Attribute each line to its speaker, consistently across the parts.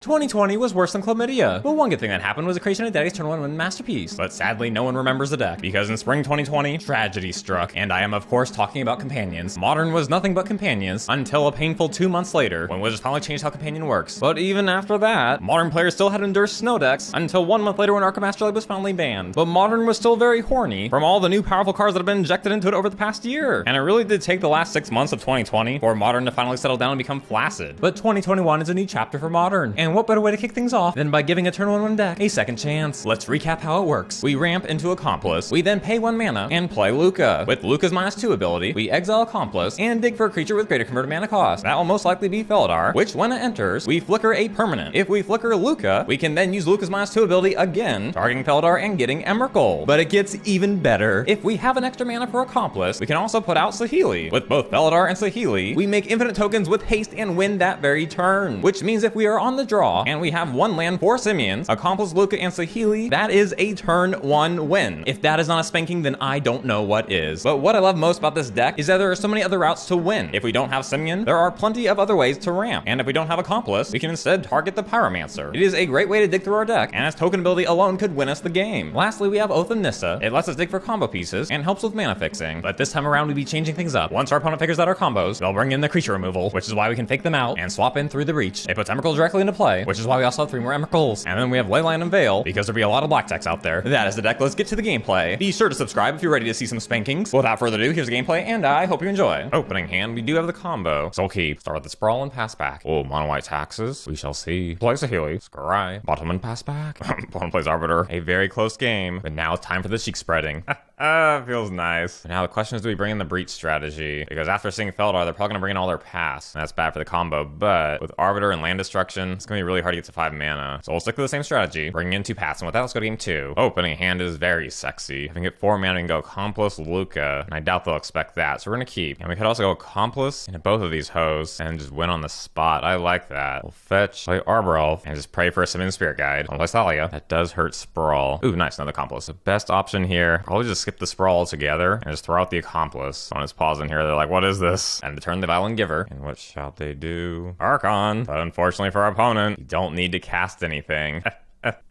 Speaker 1: 2020 was worse than chlamydia, but one good thing that happened was the creation of Daddy's Turn 1 Win masterpiece. But sadly, no one remembers the deck, because in spring 2020, tragedy struck, and I am of course talking about companions. Modern was nothing but companions, until a painful 2 months later, when Wizards finally changed how companion works. But even after that, Modern players still had to endure snow decks, until 1 month later when Arkham Astrolabe was finally banned. But Modern was still very horny, from all the new powerful cards that have been injected into it over the past year. And it really did take the last 6 months of 2020 for Modern to finally settle down and become flaccid. But 2021 is a new chapter for Modern, and what better way to kick things off than by giving a turn 1 deck a second chance. Let's recap how it works. We ramp into Accomplice, we then pay 1 mana and play Lukka. With Lukka's -2 ability, we exile Accomplice and dig for a creature with greater converted mana cost. That will most likely be Felidar, which when it enters, we flicker a permanent. If we flicker Lukka, we can then use Lukka's -2 ability again, targeting Felidar and getting Emrakul. But it gets even better. If we have an extra mana for Accomplice, we can also put out Saheeli. With both Felidar and Saheeli, we make infinite tokens with haste and win that very turn. Which means if we are on the draw and we have 1 land for Simians, Accomplice, Lukka, and Saheeli, that is a turn 1 win. If that is not a spanking, then I don't know what is. But what I love most about this deck is that there are so many other routes to win. If we don't have Simian, there are plenty of other ways to ramp. And if we don't have Accomplice, we can instead target the Pyromancer. It is a great way to dig through our deck, and its token ability alone could win us the game. Lastly, we have Oath of Nissa. It lets us dig for combo pieces and helps with mana fixing. But this time around, we'll be changing things up. Once our opponent figures out our combos, they'll bring in the creature removal, which is why we can fake them out and swap in through the reach. It puts Emrakul directly into play, which is why we also have 3 more Emrakuls. And then we have Leyline and Veil, because there'll be a lot of black decks out there. That is the deck. Let's get to the gameplay. Be sure to subscribe if you're ready to see some spankings. Without further ado, here's the gameplay, and I hope you enjoy. Opening hand, we do have the combo. So we'll keep. Start with the Sprawl and pass back. Oh, mono white taxes. We shall see. Play Saheeli. Scry. Bottom and pass back. Bottom plays Arbiter. A very close game. But now it's time for the cheek spreading. Feels nice. Now the question is, do we bring in the breach strategy? Because after seeing Felidar, they're probably gonna bring in all their pass, and that's bad for the combo. But with Arbiter and land destruction, it's gonna be really hard to get to 5 mana. So we'll stick to the same strategy, bringing in 2 pass. And with that, let's go to game 2. Opening hand is very sexy. If we can get 4 mana, we can go Accomplice, Lukka, and I doubt they'll expect that. So we're gonna keep. And we could also go Accomplice into both of these hosts and just win on the spot. I like that. We'll fetch, play Arbor Elf, and just pray for a Simian Spirit Guide. I'll play Thalia. That does hurt Sprawl. Ooh, nice, another Accomplice. The best option here, probably just skip the Sprawl altogether and just throw out the Accomplice. On his pause in here, they're like, what is this? And to turn the Violent Giver. And what shall they do? Archon. But unfortunately for our opponent, you don't need to cast anything. 1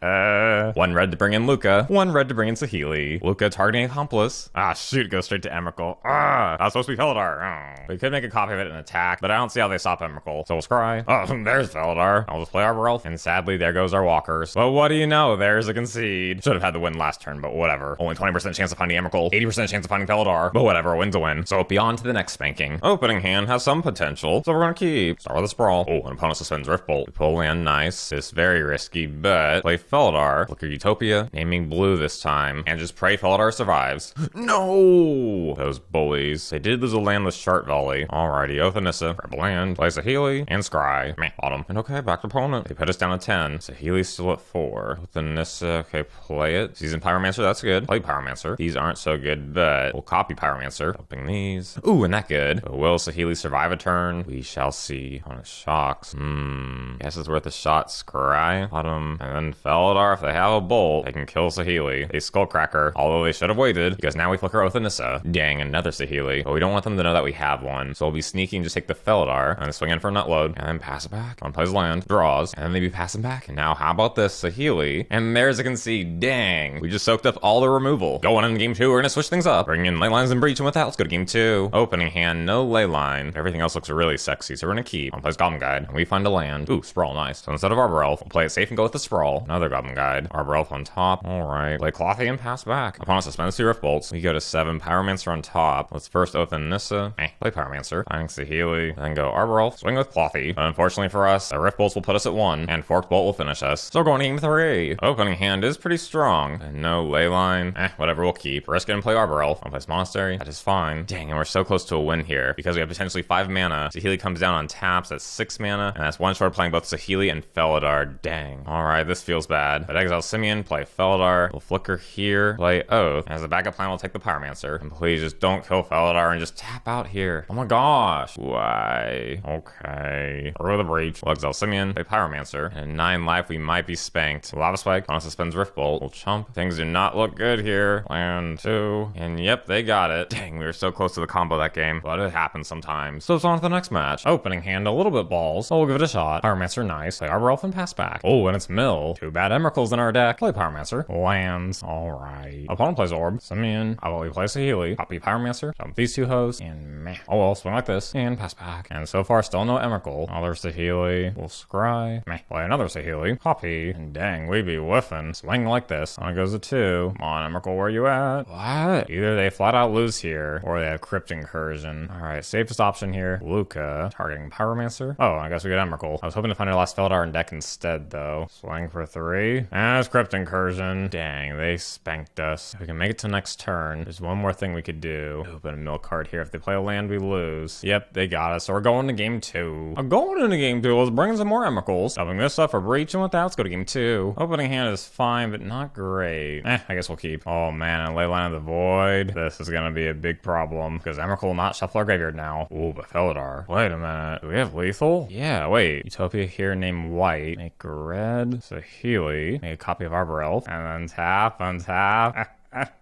Speaker 1: red to bring in Lukka, 1 red to bring in Saheeli. Lukka targeting Accomplice. Ah, shoot, go straight to Emrakul. Ah, that's supposed to be Felidar. Oh. We could make a copy of it and attack, but I don't see how they stop Emrakul. So we'll scry. Oh, there's Felidar. I'll just play Arbor Elf, and sadly, there goes our walkers. But what do you know? There's a concede. Should have had the win last turn, but whatever. Only 20% chance of finding Emrakul, 80% chance of finding Felidar, but whatever, a win's a win. So beyond to the next spanking. Opening hand has some potential, so we're gonna keep. Start with a Sprawl. Oh, an opponent suspends Riftbolt. We pull land, nice. It's very risky, but play Felidar. Look at Utopia, naming blue this time, and just pray Felidar survives. No! Those bullies. They did lose a landless chart volley. Alrighty, Oath of Nissa, grab a land, play Saheeli, and scry. Meh, bottom. And okay, back to opponent. They put us down to 10. Saheeli's still at 4. Oath of Nissa, okay, play it. Seasoned Pyromancer, that's good. Play Pyromancer. These aren't so good, but we'll copy Pyromancer. Dumping these. Ooh, and that good. But will Saheeli survive a turn? We shall see. On its shocks. Guess it's worth a shot. Scry. Bottom. And then Felidar, if they have a bolt, they can kill Saheeli. They Skullcracker, although they should have waited, because now we flicker Oath of Nissa. Dang, another Saheeli. But we don't want them to know that we have one, so we'll be sneaky and just take the Felidar, and then swing in for a Nutload, and then pass it back. One plays land, draws, and then maybe pass him back. And now how about this Saheeli? And there's a concede. Dang, we just soaked up all the removal. Going in game 2, we're gonna switch things up. Bring in Leylines and Breach, and with that, let's go to game 2. Opening hand, no Leyline. Everything else looks really sexy, so we're gonna keep. One plays Goblin Guide, and we find a land. Ooh, Sprawl, nice. So instead of Arbor Elf, we'll play it safe and go with the Sprawl. Another Goblin Guide. Arbor Elf on top. Alright. Play Klothys and pass back. Opponent suspends 2 Riftbolts. We go to 7. Pyromancer on top. Let's first Oath of Nissa. Play Pyromancer. Finding Saheeli. Then go Arbor Elf. Swing with Klothys. But unfortunately for us, the Riftbolts will put us at 1, and Forked Bolt will finish us. So we're going to game 3. Opening hand is pretty strong. And no Leyline. Whatever, we'll keep. Risk it and play Arbor Elf. I'll play Monastery. That is fine. Dang, and we're so close to a win here, because we have potentially 5 mana. Saheeli comes down on taps. That's 6 mana, and that's 1 short of playing both Saheeli and Felidar. Dang. Alright, this feels bad. But exile Simian, play Felidar. We'll flicker here, play Oath. And as a backup plan, we'll take the Pyromancer. And please just don't kill Felidar and just tap out here. Oh my gosh. Why? Okay. Throw the breach. We'll exile Simian, play Pyromancer. And 9 life, we might be spanked. Lava Spike, on suspends Riftbolt. We'll chump. Things do not look good here. Land 2. And yep, they got it. Dang, we were so close to the combo that game. But it happens sometimes. So it's on to the next match. Opening hand, a little bit balls. So we'll give it a shot. Pyromancer, nice. Play Arbor Elf and pass back. Oh, and it's mill. 2 bad Emrakuls in our deck. Play Pyromancer. Lands. Alright. Opponent plays Orb. Simian. I will play Saheeli. Copy Pyromancer. Dump these 2 hoes. And meh. Oh well, swing like this. And pass back. And so far, still no Emrakul. Another Saheeli. We'll scry. Meh. Play another Saheeli. Copy. And dang, we be whiffing. Swing like this. On it goes a 2. Come on, Emrakul, where you at? What? Either they flat out lose here, or they have Crypt Incursion. Alright, safest option here. Lukka. Targeting Pyromancer. Oh, I guess we get Emrakul. I was hoping to find our last Felidar in deck instead, though. Swing for 3. And it's Crypt Incursion. Dang, they spanked us. If we can make it to next turn, there's one more thing we could do. Open a mill card here. If they play a land, we lose. Yep, they got us. So we're going to game 2. I'm going into game 2. Let's bring some more Emrakuls. Dumping this up for breach, and with that, let's go to game 2. Opening hand is fine, but not great. I guess we'll keep. Oh man, and Leyline of the Void. This is gonna be a big problem, because Emrakul will not shuffle our graveyard now. Ooh, but Felidar. Wait a minute. Do we have lethal? Yeah, wait. Utopia here named white. Make red. Saheeli. Make a copy of Arbor Elf. And then tap, untap.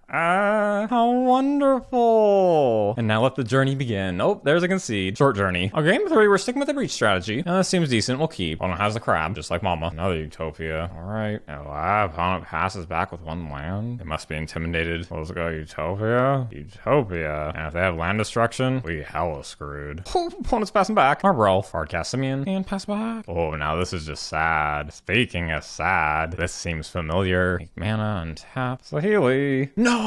Speaker 1: How wonderful! And now let the journey begin. Oh, there's a concede. Short journey. On game 3, we're sticking with the breach strategy. And this seems decent. We'll keep. Opponent has the crab, just like Mama. Another Utopia. Alright. Opponent passes back with 1 land. They must be intimidated. Let's go Utopia. Utopia. And if they have land destruction, we hella screwed. Oh, opponent's passing back. Arbor Elf. Hardcast Simian. And pass back. Oh, now this is just sad. Speaking of sad, this seems familiar. Make mana, untap. Saheeli. No!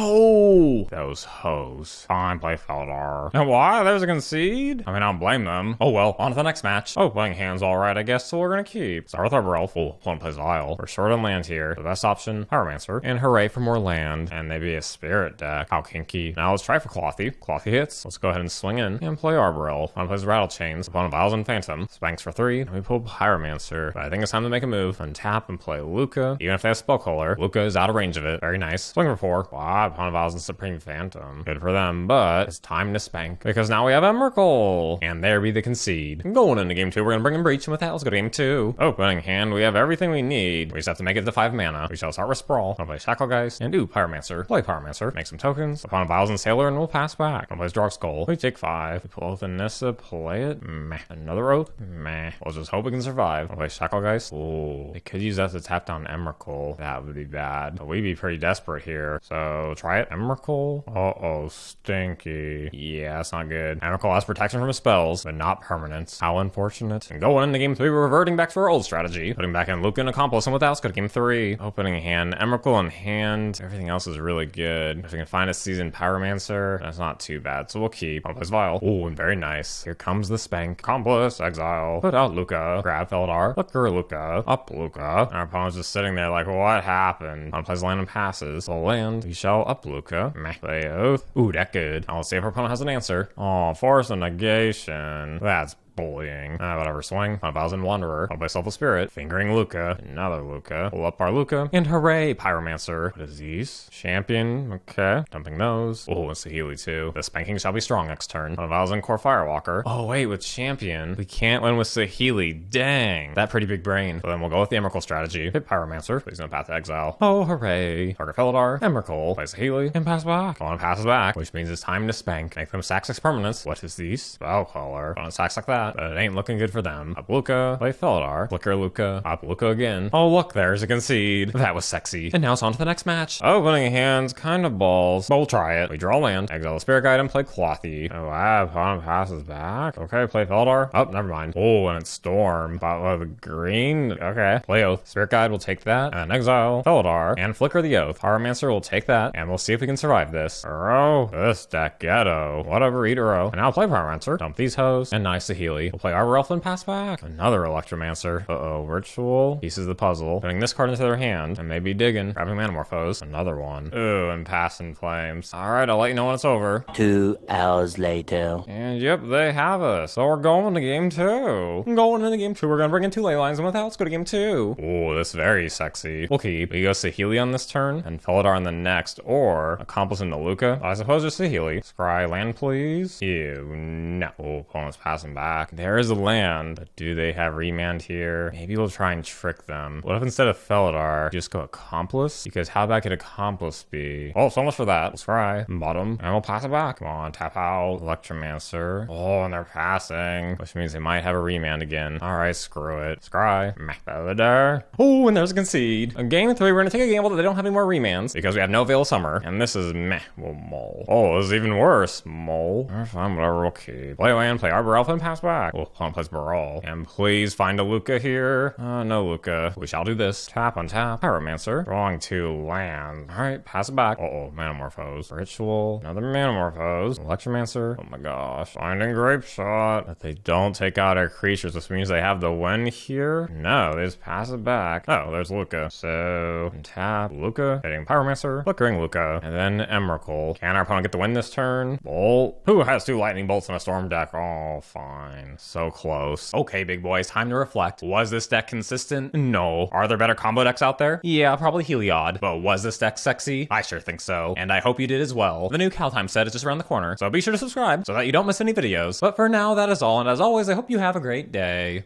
Speaker 1: Those hoes. Fine, play Felidar. And why? There's a concede? I mean, I don't blame them. Oh well, on to the next match. Oh, playing hand's alright, I guess, so we're gonna keep. Start with Arbor Elf. Oh, opponent plays Isle. We're short on land here. The best option, Pyromancer. And hooray for more land. And maybe a spirit deck. How kinky. Now let's try for Klothys. Klothys hits. Let's go ahead and swing in and play Arbor Elf. Opponent plays Rattle Chains. Opponent Vials and Phantom. Spanks for 3. And we pull Pyromancer. But I think it's time to make a move. Untap and play Lukka. Even if they have Spell Caller, Lukka is out of range of it. Very nice. Swing for 4. Wow, opponent Vials and Supreme Phantom. Good for them, but it's time to spank because now we have Emrakul. And there be the concede. Going into game 2, we're gonna bring in breach, and with that, let's go to game 2. Opening hand, we have everything we need. We just have to make it to 5 mana. We shall start with Sprawl. I'll play Shacklegeist and Pyromancer. Play Pyromancer. Make some tokens. Upon Vials and Sailor, and we'll pass back. I'll play Dark Skull. We take 5. We pull Oath of Nissa. Play it. Meh. Another Oath. Meh. We'll just hope we can survive. I'll play Shacklegeist. Ooh. They could use that to tap down Emrakul. That would be bad. But we'd be pretty desperate here. So try it. Emrakul. Uh-oh, stinky. Yeah, that's not good. Emrakul has protection from his spells, but not permanence. How unfortunate. And going into game 3, we're reverting back to our old strategy. Putting back in Lukka and Accomplice, and with that, let's go to game 3. Opening hand, Emrakul in hand. Everything else is really good. If we can find a Seasoned Pyromancer, that's not too bad, so we'll keep. I'll play Vial. Ooh, and very nice. Here comes the spank. Accomplice, exile. Put out Lukka. Grab Felidar. Flicker Lukka. Up Lukka. And our opponent's just sitting there like, what happened? Opponent plays land and passes. So land, we shall up Lukka. Meh. Play Oath. Ooh, that good. I'll see if our opponent has an answer. Oh, force a negation. That's bullying. Whatever, swing. 1,000 Wanderer. I'll play Selfless Spirit. Fingering Lukka. Another Lukka. Pull up our Lukka. And hooray, Pyromancer. What is these? Champion. Okay. Dumping those. Oh, and Saheeli too. The spanking shall be strong next turn. 1,000 Core Firewalker. Oh, wait, with Champion, we can't win with Saheeli. Dang. That pretty big brain. So then we'll go with the Emrakul strategy. Hit Pyromancer. Please no path to exile. Oh, hooray. Target Felidar. Emrakul. Play Saheeli. And pass back. Opponent passes back, which means it's time to spank. Make them sack 6 permanents. What is these? Spell Caller. Opponent sacks like that. But it ain't looking good for them. Up Lukka, play Felidar, flicker Lukka, up Lukka again. Oh look, there's a concede. That was sexy. And now it's on to the next match. Opening hands, kind of balls, but we'll try it. We draw land, exile the Spirit Guide, and play Klothys. Oh wow, opponent passes back. Okay, play Felidar. Oh, never mind. Oh, and it's Storm. The green. Okay, play Oath. Spirit Guide will take that, and exile Felidar, and flicker the Oath. Pyromancer will take that, and we'll see if we can survive this. Oh, this deck ghetto. Whatever, eat a row. And now play Pyromancer, dump these hoes, and nice Saheeli. Saheeli. We'll play Arbor Elf and pass back. Another Electromancer. Uh-oh, Ritual. Pieces of the puzzle. Putting this card into their hand and maybe digging. Grabbing Manamorphose. Another one. Ooh, and passing Flames. Alright, I'll let you know when it's over.
Speaker 2: 2 hours later.
Speaker 1: And yep, they have us. So we're going to game 2. Going into game 2. We're gonna bring in 2 ley lines, and with that, let's go to game 2. Ooh, this is very sexy. We'll keep. We go Saheeli on this turn, and Felidar on the next, or Accomplice into Lukka. I suppose just Saheeli. Scry land, please. Ew, no. Oh, opponent's passing back. There is a land, but do they have remand here? Maybe we'll try and trick them. What if instead of Felidar, just go Accomplice? Because how bad could Accomplice be? Oh, so much for that. We'll scry. Bottom. And we'll pass it back. Come on, tap out. Electromancer. Oh, and they're passing. Which means they might have a remand again. Alright, screw it. Scry. Felidar. Oh, and there's a concede. In game 3, we're gonna take a gamble that they don't have any more remands because we have no Veil of Summer. And this is meh. Well, Mole. Oh, this is even worse. Mole. Alright, fine, whatever, we'll keep. Play land, play Arbor Elf, and pass back. Well, opponent plays Brawl. And please find a Lukka here. No Lukka. We shall do this. Tap on tap. Pyromancer. Drawing 2 land. Alright, pass it back. Uh-oh, Manamorphose. Ritual. Another Manamorphose. Electromancer. Oh my gosh. Finding Grape Shot. But they don't take out our creatures, which means they have the win here. No, they just pass it back. Oh, there's Lukka. So, tap. Lukka. Hitting Pyromancer. Flickering Lukka. And then Emrakul. Can our opponent get the win this turn? Bolt. Who has 2 lightning bolts in a storm deck? Oh, fine. So close. Okay, big boys, time to reflect. Was this deck consistent? No. Are there better combo decks out there? Yeah, probably Heliod. But was this deck sexy? I sure think so. And I hope you did as well. The new Cal Time set is just around the corner, so be sure to subscribe so that you don't miss any videos. But for now, that is all, and as always, I hope you have a great day.